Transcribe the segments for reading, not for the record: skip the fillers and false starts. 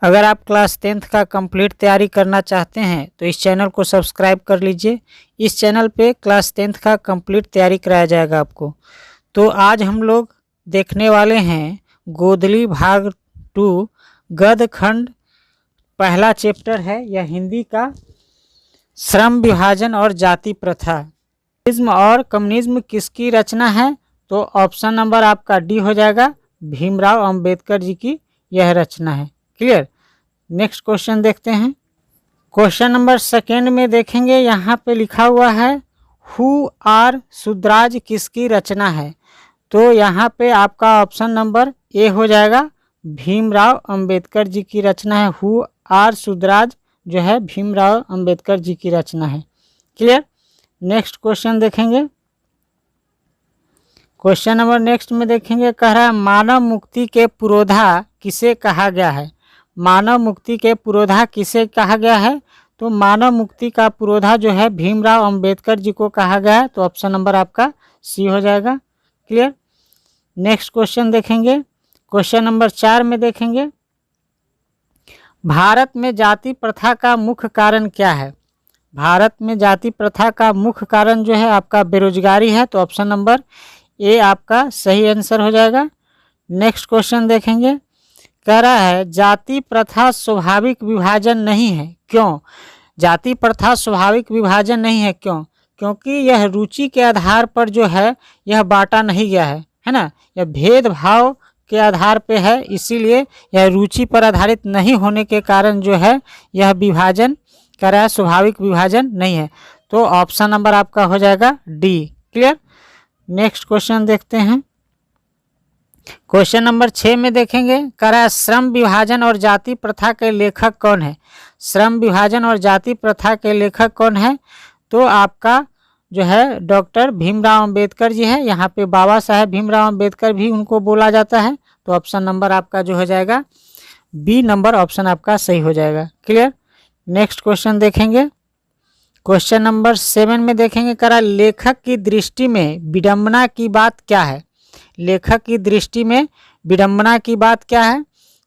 अगर आप class 10th का कंप्लीट तैयारी करना चाहते हैं तो इस चैनल को सब्सक्राइब कर लीजिए। इस चैनल पे क्लास 10th का कंप्लीट तैयारी कराया जाएगा आपको। तो आज हम लोग देखने वाले हैं गोदली भाग 2 गद्य खंड। पहला चैप्टर है यह हिंदी का, श्रम विभाजन और जाति प्रथा। कम्युनिज्म और कम्युनिज्म किसकी रचना है? तो ऑप्शन नंबर आपका डी हो जाएगा, भीमराव अंबेडकर जी की यह रचना है। क्लियर। नेक्स्ट क्वेश्चन देखते हैं। क्वेश्चन नंबर सेकेंड में देखेंगे, यहाँ पे लिखा हुआ है हु आर सुद्राज किसकी रचना है? तो यहाँ पे आपका ऑप्शन नंबर ए हो जाएगा, भीमराव अंबेडकर जी की रचना है। हु आर सुद्राज जो है भीमराव अंबेडकर जी की रचना है। क्लियर। नेक्स्ट क्वेश्चन देखेंगे। क्वेश्चन नंबर नेक्स्ट में देखेंगे, कह रहा है मानव मुक्ति के पुरोधा किसे कहा गया है? मानव मुक्ति के पुरोधा किसे कहा गया है? तो मानव मुक्ति का पुरोधा जो है भीमराव अंबेडकर जी को कहा गया है। तो ऑप्शन नंबर आपका सी हो जाएगा। क्लियर। नेक्स्ट क्वेश्चन देखेंगे। क्वेश्चन नंबर 4 में देखेंगे, भारत में जाति प्रथा का मुख्य कारण क्या है? भारत में जाति प्रथा का मुख्य कारण जो है आपका बेरोजगारी है। तो ऑप्शन नंबर ए आपका सही आंसर हो जाएगा। नेक्स्ट क्वेश्चन देखेंगे, कह रहा है जाति प्रथा स्वाभाविक विभाजन नहीं है, क्यों? जाति प्रथा स्वाभाविक विभाजन नहीं है, क्यों? क्योंकि यह रुचि के आधार पर जो है यह बांटा नहीं गया है ना। यह भेदभाव के आधार पे है, इसीलिए यह रुचि पर आधारित नहीं होने के कारण जो है यह विभाजन कह रहा है, स्वाभाविक विभाजन नहीं है। तो ऑप्शन नंबर आपका हो जाएगा डी। क्लियर। नेक्स्ट क्वेश्चन देखते हैं। क्वेश्चन नंबर 6 में देखेंगे, कह रहा है श्रम विभाजन और जाति प्रथा के लेखक कौन है? श्रम विभाजन और जाति प्रथा के लेखक कौन है? तो आपका जो है डॉक्टर भीमराव अंबेडकर जी है। यहाँ पे बाबा साहेब भीमराव अंबेडकर भी उनको बोला जाता है। तो ऑप्शन नंबर आपका जो हो जाएगा बी नंबर ऑप्शन आपका सही हो जाएगा। क्लियर। नेक्स्ट क्वेश्चन देखेंगे। क्वेश्चन नंबर 7 में देखेंगे, कह रहा है लेखक की दृष्टि में विडंबना की बात क्या है? लेखक की दृष्टि में विडंबना की बात क्या है?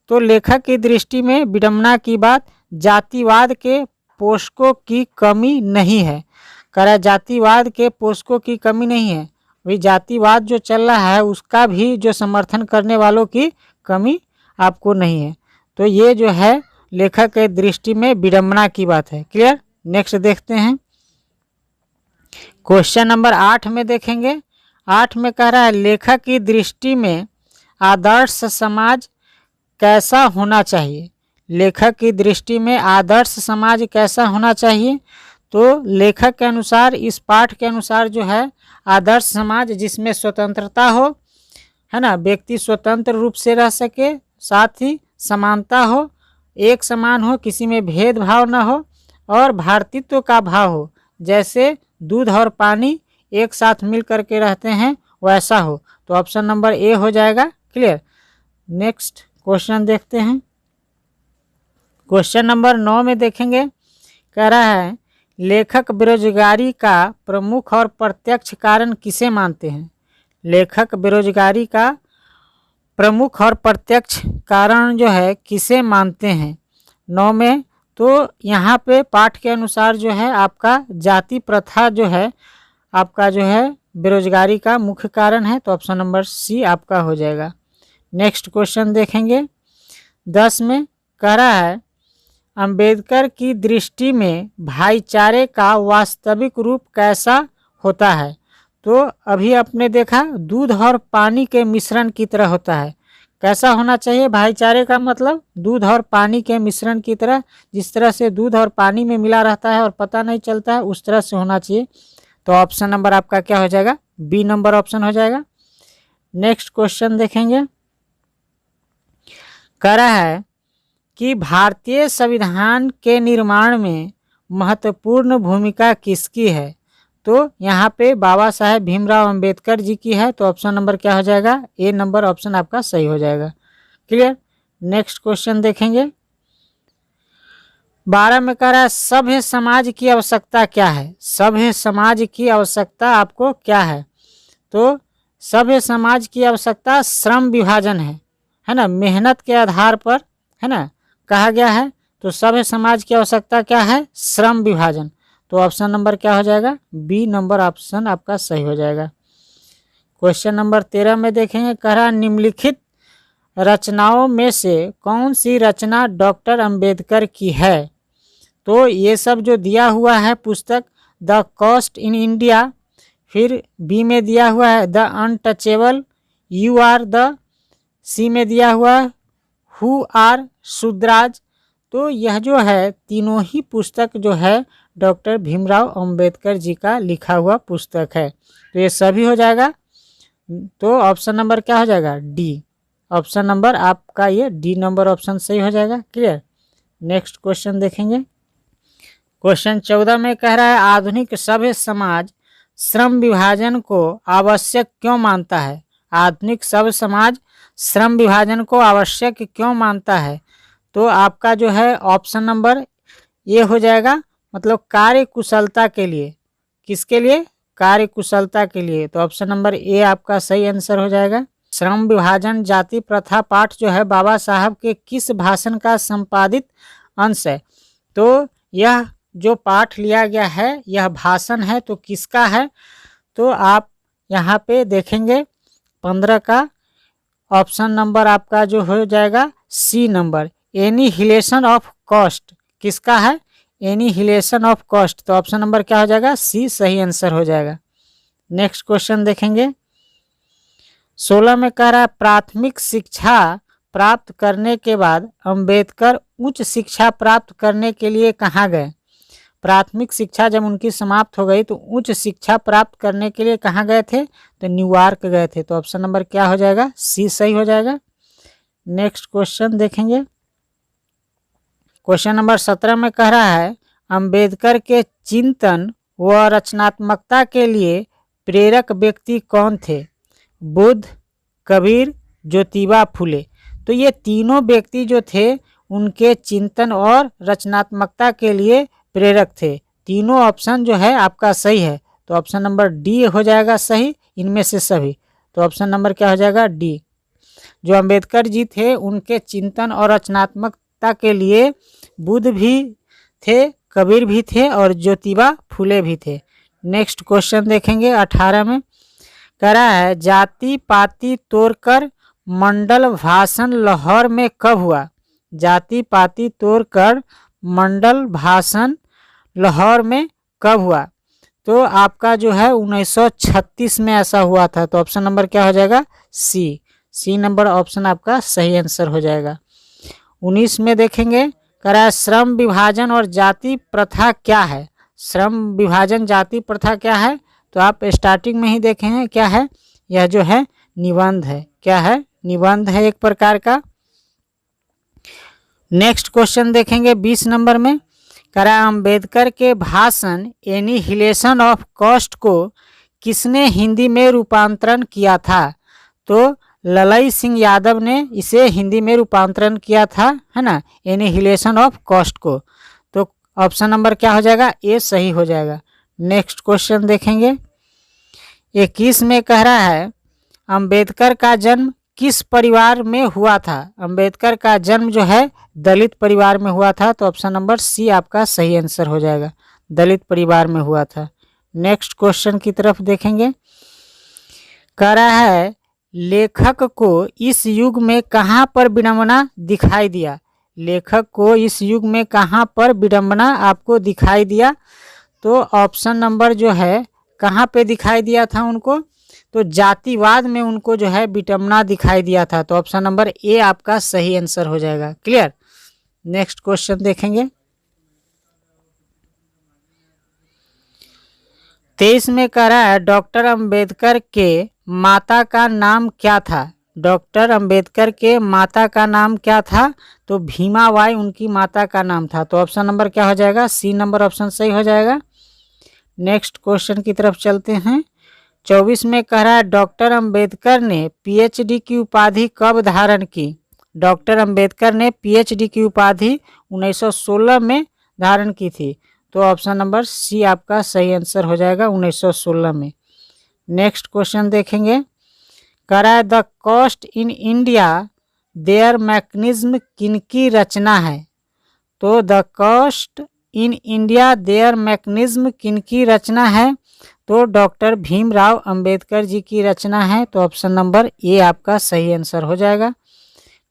तो लेखक की दृष्टि में विडंबना की बात जातिवाद के पोषकों की कमी नहीं है। कह रहा है जातिवाद के पोषकों की कमी नहीं है, वही जातिवाद जो चल रहा है उसका भी जो समर्थन करने वालों की कमी आपको नहीं है। तो ये जो है लेखक के दृष्टि में विडंबना की बात है। क्लियर। नेक्स्ट देखते हैं। क्वेश्चन नंबर 8 में देखेंगे। 8 में कह रहा है लेखक की दृष्टि में आदर्श समाज कैसा होना चाहिए? लेखक की दृष्टि में आदर्श समाज कैसा होना चाहिए? तो लेखक के अनुसार, इस पाठ के अनुसार जो है आदर्श समाज जिसमें स्वतंत्रता हो, है ना, व्यक्ति स्वतंत्र रूप से रह सके, साथ ही समानता हो, एक समान हो, किसी में भेदभाव न हो और भारतीत्व का भाव हो, जैसे दूध और पानी एक साथ मिल करके रहते हैं वैसा हो। तो ऑप्शन नंबर ए हो जाएगा। क्लियर। नेक्स्ट क्वेश्चन देखते हैं। क्वेश्चन नंबर 9 में देखेंगे, कह रहा है लेखक बेरोजगारी का प्रमुख और प्रत्यक्ष कारण किसे मानते हैं? लेखक बेरोजगारी का प्रमुख और प्रत्यक्ष कारण जो है किसे मानते हैं 9 में? तो यहाँ पे पाठ के अनुसार जो है आपका जाति प्रथा जो है आपका जो है बेरोजगारी का मुख्य कारण है। तो ऑप्शन नंबर सी आपका हो जाएगा। नेक्स्ट क्वेश्चन देखेंगे। 10 में कह रहा है अंबेडकर की दृष्टि में भाईचारे का वास्तविक रूप कैसा होता है? तो अभी आपने देखा दूध और पानी के मिश्रण की तरह होता है। कैसा होना चाहिए भाईचारे का मतलब? दूध और पानी के मिश्रण की तरह, जिस तरह से दूध और पानी में मिला रहता है और पता नहीं चलता है, उस तरह से होना चाहिए। तो ऑप्शन नंबर आपका क्या हो जाएगा? बी नंबर ऑप्शन हो जाएगा। नेक्स्ट क्वेश्चन देखेंगे। कह रहा है कि भारतीय संविधान के निर्माण में महत्वपूर्ण भूमिका किसकी है? तो यहाँ पे बाबा साहेब भीमराव अंबेडकर जी की है। तो ऑप्शन नंबर क्या हो जाएगा? ए नंबर ऑप्शन आपका सही हो जाएगा। क्लियर। नेक्स्ट क्वेश्चन देखेंगे। 12 में कह रहा है सभ्य समाज की आवश्यकता क्या है? सभ्य समाज की आवश्यकता आपको क्या है? तो सभ्य समाज की आवश्यकता श्रम विभाजन है ना, मेहनत के आधार पर, है ना, कहा गया है, तो सभ्य समाज की आवश्यकता क्या है? श्रम विभाजन। तो ऑप्शन नंबर क्या हो जाएगा? बी नंबर ऑप्शन आपका सही हो जाएगा। क्वेश्चन नंबर 13 में देखेंगे, कह रहा निम्नलिखित रचनाओं में से कौन सी रचना डॉक्टर अंबेडकर की है? तो ये सब जो दिया हुआ है पुस्तक, द कॉस्ट इन इंडिया, फिर बी में दिया हुआ है the untouchable, you are the, C में दिया हुआ है हु आर शूद्राज। तो यह जो है तीनों ही पुस्तक जो है डॉक्टर भीमराव अंबेडकर जी का लिखा हुआ पुस्तक है। तो ये सभी हो जाएगा। तो ऑप्शन नंबर क्या हो जाएगा? डी। ऑप्शन नंबर आपका ये डी नंबर ऑप्शन सही हो जाएगा। क्लियर। नेक्स्ट क्वेश्चन देखेंगे। क्वेश्चन 14 में कह रहा है आधुनिक सभ्य समाज श्रम विभाजन को आवश्यक क्यों मानता है? आधुनिक सभ्य समाज श्रम विभाजन को आवश्यक क्यों मानता है? तो आपका जो है ऑप्शन नंबर ये हो जाएगा, मतलब कार्य कुशलता के लिए। किसके लिए? कार्य कुशलता के लिए। तो ऑप्शन नंबर ए आपका सही आंसर हो जाएगा। श्रम विभाजन जाति प्रथा पाठ जो है बाबा साहब के किस भाषण का संपादित अंश है? तो यह जो पाठ लिया गया है यह भाषण है, तो किसका है? तो आप यहाँ पे देखेंगे 15 का ऑप्शन नंबर आपका जो हो जाएगा C number, annihilation of caste. किसका है? Annihilation of caste. तो ऑप्शन नंबर क्या हो जाएगा? सी सही आंसर हो जाएगा। नेक्स्ट क्वेश्चन देखेंगे। 16 में कह रहा है प्राथमिक शिक्षा प्राप्त करने के बाद अंबेडकर उच्च शिक्षा प्राप्त करने के लिए कहाँ गए? प्राथमिक शिक्षा जब उनकी समाप्त हो गई तो उच्च शिक्षा प्राप्त करने के लिए कहाँ गए थे? तो न्यूयॉर्क गए थे। तो ऑप्शन नंबर क्या हो जाएगा? सी सही हो जाएगा। नेक्स्ट क्वेश्चन देखेंगे। क्वेश्चन नंबर 17 में कह रहा है अंबेडकर के चिंतन व रचनात्मकता के लिए प्रेरक व्यक्ति कौन थे? बुद्ध, कबीर, ज्योतिबा फुले। तो ये तीनों व्यक्ति जो थे उनके चिंतन और रचनात्मकता के लिए प्रेरक थे। तीनों ऑप्शन जो है आपका सही है। तो ऑप्शन नंबर डी हो जाएगा सही इनमें से सभी। तो ऑप्शन नंबर क्या हो जाएगा? डी। जो अंबेडकर जी थे उनके चिंतन और रचनात्मकता के लिए बुद्ध भी थे, कबीर भी थे और ज्योतिबा फुले भी थे। नेक्स्ट क्वेश्चन देखेंगे 18 में कह रहा है जाति पाति तोड़कर मंडल भाषण लाहौर में कब हुआ? जाति पाति तोड़कर मंडल भाषण लाहौर में कब हुआ? तो आपका जो है 1936 में ऐसा हुआ था। तो ऑप्शन नंबर क्या हो जाएगा? सी। सी नंबर ऑप्शन आपका सही आंसर हो जाएगा। 19 में देखेंगे कह रहा है श्रम विभाजन और जाति प्रथा क्या है? श्रम विभाजन जाति प्रथा क्या है? तो आप स्टार्टिंग में ही देखे हैं क्या है? यह जो है निबंध है। क्या है? निबंध है एक प्रकार का। नेक्स्ट क्वेश्चन देखेंगे 20 नंबर में कह रहा है अंबेडकर के भाषण एनिहिलेशन ऑफ कॉस्ट को किसने हिंदी में रूपांतरण किया था? तो ललई सिंह यादव ने इसे हिंदी में रूपांतरण किया था, है ना, एनिहिलेशन ऑफ कॉस्ट को। तो ऑप्शन नंबर क्या हो जाएगा? ए सही हो जाएगा। नेक्स्ट क्वेश्चन देखेंगे 21 में कह रहा है अंबेडकर का जन्म किस परिवार में हुआ था? अंबेडकर का जन्म जो है दलित परिवार में हुआ था। तो ऑप्शन नंबर सी आपका सही आंसर हो जाएगा, दलित परिवार में हुआ था। नेक्स्ट क्वेश्चन की तरफ देखेंगे। कह रहा है लेखक को इस युग में कहाँ पर विडंबना दिखाई दिया? लेखक को इस युग में कहाँ पर विडंबना आपको दिखाई दिया? तो ऑप्शन नंबर जो है कहाँ पे दिखाई दिया था उनको? तो जातिवाद में उनको जो है विडंबना दिखाई दिया था। तो ऑप्शन नंबर ए आपका सही आंसर हो जाएगा। क्लियर। नेक्स्ट क्वेश्चन देखेंगे 23 में कह रहा है डॉक्टर अंबेडकर के माता का नाम क्या था? डॉक्टर अंबेडकर के माता का नाम क्या था? तो भीमाबाई उनकी माता का नाम था। तो ऑप्शन नंबर क्या हो जाएगा? सी नंबर ऑप्शन सही हो जाएगा। नेक्स्ट क्वेश्चन की तरफ चलते हैं। 24 में कह रहा है डॉक्टर अंबेडकर ने पीएचडी की उपाधि कब धारण की? डॉक्टर अंबेडकर ने पीएचडी की उपाधि 1916 में धारण की थी। तो ऑप्शन नंबर सी आपका सही आंसर हो जाएगा, 1916 में। नेक्स्ट क्वेश्चन देखेंगे। कह रहा है the caste in India their mechanism किनकी रचना है? तो the caste in India their mechanism किनकी रचना है? तो डॉक्टर भीमराव अंबेडकर जी की रचना है। तो ऑप्शन नंबर ए आपका सही आंसर हो जाएगा।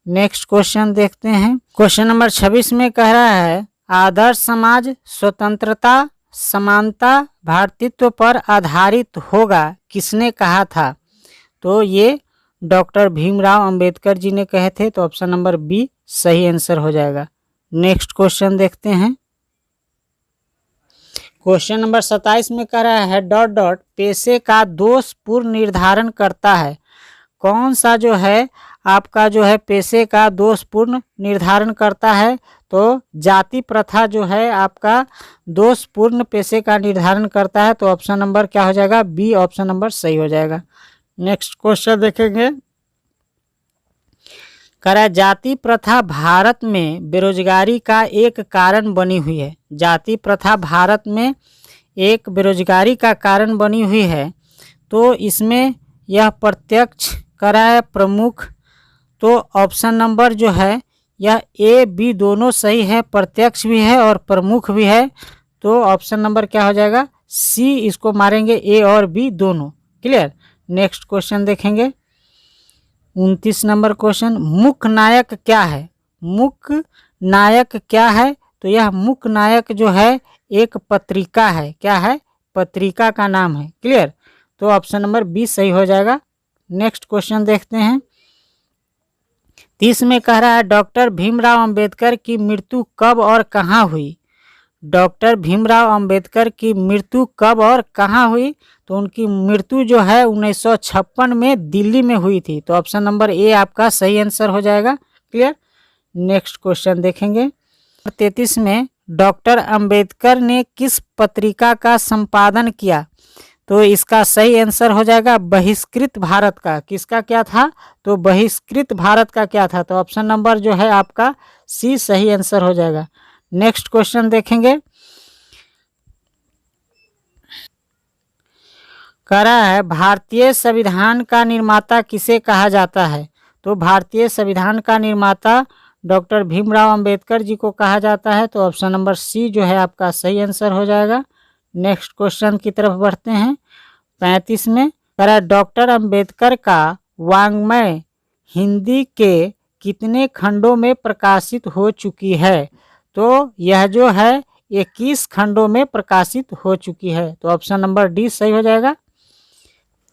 नेक्स्ट क्वेश्चन देखते हैं। क्वेश्चन नंबर 26 में कह रहा है आदर्श समाज स्वतंत्रता, समानता, भ्रातृत्व पर आधारित होगा किसने कहा था? तो ये डॉक्टर भीमराव अंबेडकर जी ने कहे थे। तो ऑप्शन नंबर बी सही आंसर हो जाएगा। नेक्स्ट क्वेश्चन देखते हैं। क्वेश्चन नंबर 27 में कह रहा है डॉट डॉट पेशे का दोषपूर्ण निर्धारण करता है। कौन सा जो है आपका जो है पेशे का दोषपूर्ण निर्धारण करता है? तो जाति प्रथा जो है आपका दोषपूर्ण पेशे का निर्धारण करता है। तो ऑप्शन नंबर क्या हो जाएगा? बी ऑप्शन नंबर सही हो जाएगा। नेक्स्ट क्वेश्चन देखेंगे। कह रहा है जाति प्रथा भारत में बेरोजगारी का एक कारण बनी हुई है। जाति प्रथा भारत में एक बेरोजगारी का कारण बनी हुई है। तो इसमें यह प्रत्यक्ष करा है प्रमुख। तो ऑप्शन नंबर जो है यह ए बी दोनों सही है, प्रत्यक्ष भी है और प्रमुख भी है। तो ऑप्शन नंबर क्या हो जाएगा? सी इसको मारेंगे, ए और बी दोनों। क्लियर। नेक्स्ट क्वेश्चन देखेंगे 29 नंबर क्वेश्चन। मुख्य नायक क्या है? मुख्य नायक क्या है? तो यह मुख्य नायक जो है एक पत्रिका है। क्या है? पत्रिका का नाम है। क्लियर। तो ऑप्शन नंबर बी सही हो जाएगा। नेक्स्ट क्वेश्चन देखते हैं। 30 में कह रहा है डॉक्टर भीमराव अंबेडकर की मृत्यु कब और कहाँ हुई? डॉक्टर भीमराव अंबेडकर की मृत्यु कब और कहाँ हुई? तो उनकी मृत्यु जो है 1956 में दिल्ली में हुई थी। तो ऑप्शन नंबर ए आपका सही आंसर हो जाएगा। क्लियर। नेक्स्ट क्वेश्चन देखेंगे 33 में डॉक्टर अंबेडकर ने किस पत्रिका का संपादन किया? तो इसका सही आंसर हो जाएगा बहिष्कृत भारत का। किसका क्या था? तो बहिष्कृत भारत का क्या था? तो ऑप्शन नंबर जो है आपका सी सही आंसर हो जाएगा। नेक्स्ट क्वेश्चन देखेंगे। कह रहा है भारतीय संविधान का निर्माता किसे कहा जाता है? तो भारतीय संविधान का निर्माता डॉक्टर भीमराव अंबेडकर जी को कहा जाता है। तो ऑप्शन नंबर सी जो है आपका सही आंसर हो जाएगा। नेक्स्ट क्वेश्चन की तरफ बढ़ते हैं 35 में। कह रहा है डॉक्टर अंबेडकर का वाङ्मय हिंदी के कितने खंडों में प्रकाशित हो चुकी है? तो यह जो है 21 खंडों में प्रकाशित हो चुकी है। तो ऑप्शन नंबर डी सही हो जाएगा।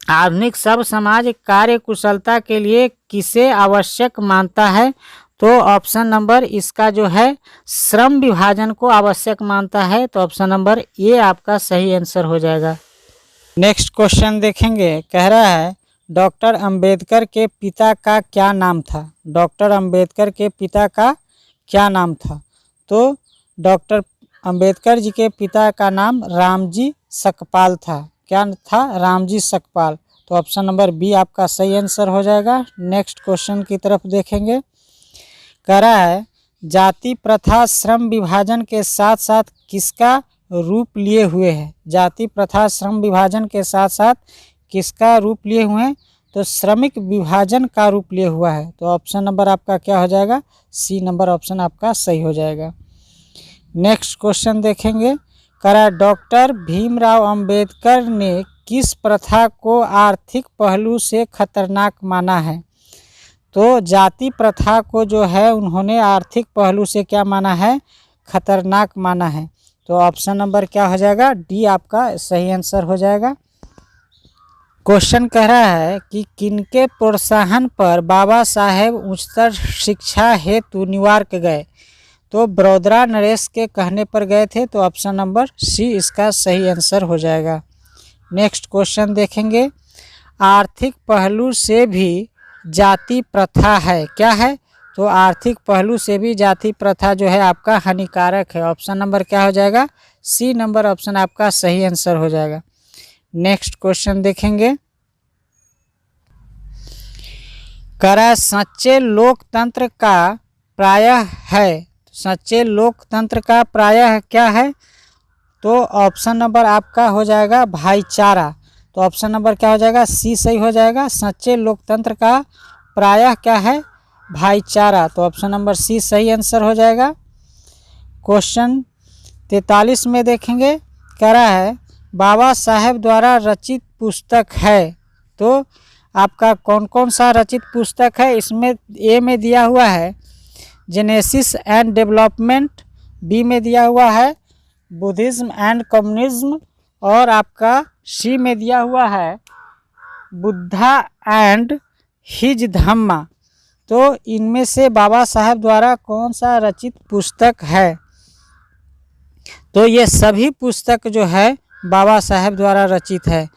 आधुनिक सब समाज कार्य कुशलता के लिए किसे आवश्यक मानता है? तो ऑप्शन नंबर इसका जो है श्रम विभाजन को आवश्यक मानता है। तो ऑप्शन नंबर ए आपका सही आंसर हो जाएगा। नेक्स्ट क्वेश्चन देखेंगे। कह रहा है डॉक्टर अंबेडकर के पिता का क्या नाम था? डॉक्टर अंबेडकर के पिता का क्या नाम था? तो डॉक्टर अंबेडकर जी के पिता का नाम रामजी सकपाल था। क्या था? रामजी सकपाल। तो ऑप्शन नंबर बी आपका सही आंसर हो जाएगा। नेक्स्ट क्वेश्चन की तरफ देखेंगे। कह रहा है जाति प्रथा श्रम विभाजन के साथ साथ किसका रूप लिए हुए है? जाति प्रथा श्रम विभाजन के साथ साथ किसका रूप लिए हुए हैं? तो श्रमिक विभाजन का रूप लिए हुआ है। तो ऑप्शन नंबर आपका क्या हो जाएगा? सी नंबर ऑप्शन आपका सही हो जाएगा। नेक्स्ट क्वेश्चन देखेंगे। कह रहा है डॉक्टर भीमराव अंबेडकर ने किस प्रथा को आर्थिक पहलू से खतरनाक माना है? तो जाति प्रथा को जो है उन्होंने आर्थिक पहलू से क्या माना है? खतरनाक माना है। तो ऑप्शन नंबर क्या हो जाएगा? डी आपका सही आंसर हो जाएगा। क्वेश्चन कह रहा है कि किनके प्रोत्साहन पर बाबा साहेब उच्चतर शिक्षा हेतु न्यूयॉर्क गए? तो बड़ौदा नरेश के कहने पर गए थे। तो ऑप्शन नंबर सी इसका सही आंसर हो जाएगा। नेक्स्ट क्वेश्चन देखेंगे। आर्थिक पहलू से भी जाति प्रथा है। क्या है? तो आर्थिक पहलू से भी जाति प्रथा जो है आपका हानिकारक है। ऑप्शन नंबर क्या हो जाएगा? सी नंबर ऑप्शन आपका सही आंसर हो जाएगा। नेक्स्ट क्वेश्चन देखेंगे। कह रहा है सच्चे लोकतंत्र का प्रायः है। सच्चे लोकतंत्र का प्रायः क्या है? तो ऑप्शन नंबर आपका हो जाएगा भाईचारा। तो ऑप्शन नंबर क्या हो जाएगा? सी सही हो जाएगा। सच्चे लोकतंत्र का प्रायः क्या है? भाईचारा। तो ऑप्शन नंबर सी सही आंसर हो जाएगा। क्वेश्चन 43 में देखेंगे, कह रहा है बाबा साहेब द्वारा रचित पुस्तक है। तो आपका कौन कौन सा रचित पुस्तक है, इसमें ए में दिया हुआ है जेनेसिस एंड डेवलपमेंट, बी में दिया हुआ है बुद्धिज्म एंड कम्युनिज्म, और आपका सी में दिया हुआ है बुद्धा एंड हिज धम्मा। तो इनमें से बाबा साहेब द्वारा कौन सा रचित पुस्तक है? तो ये सभी पुस्तक जो है बाबा साहेब द्वारा रचित है।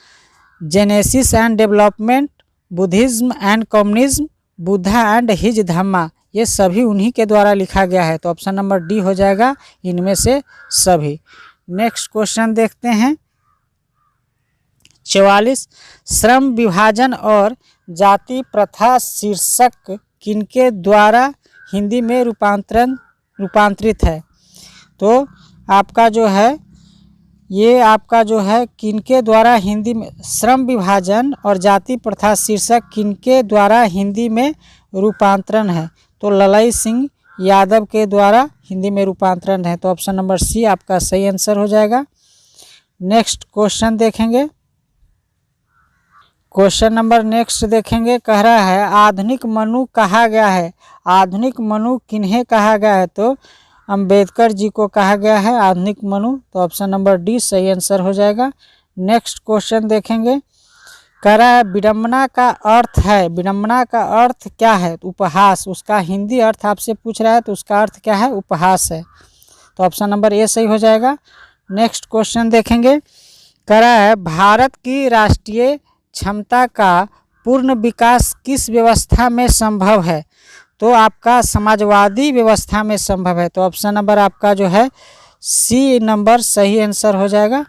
Genesis and development, Buddhism and communism, Buddha and his Dhamma, ये सभी उन्हीं के द्वारा लिखा गया है। तो ऑप्शन नंबर डी हो जाएगा इनमें से सभी। नेक्स्ट क्वेश्चन देखते हैं 44, श्रम विभाजन और जाति प्रथा शीर्षक किनके द्वारा हिंदी में रूपांतरित है? तो आपका जो है ये आपका जो है किनके द्वारा हिंदी में, श्रम विभाजन और जाति प्रथा शीर्षक किनके द्वारा हिंदी में रूपांतरण है? तो ललई सिंह यादव के द्वारा हिंदी में रूपांतरण है। तो ऑप्शन नंबर सी आपका सही आंसर हो जाएगा। नेक्स्ट क्वेश्चन देखेंगे, क्वेश्चन नंबर नेक्स्ट देखेंगे, कह रहा है आधुनिक मनु कहा गया है। आधुनिक मनु किन्हें कहा गया है? तो अंबेडकर जी को कहा गया है आधुनिक मनु। तो ऑप्शन नंबर डी सही आंसर हो जाएगा। नेक्स्ट क्वेश्चन देखेंगे, कह रहा है विडंबना का अर्थ है, विडंबना का अर्थ क्या है? उपहास। उसका हिंदी अर्थ आपसे पूछ रहा है, तो उसका अर्थ क्या है? उपहास है। तो ऑप्शन नंबर ए सही हो जाएगा। नेक्स्ट क्वेश्चन देखेंगे, कह रहा है भारत की राष्ट्रीय क्षमता का पूर्ण विकास किस व्यवस्था में संभव है? तो आपका समाजवादी व्यवस्था में संभव है। तो ऑप्शन नंबर आपका जो है सी नंबर सही आंसर हो जाएगा।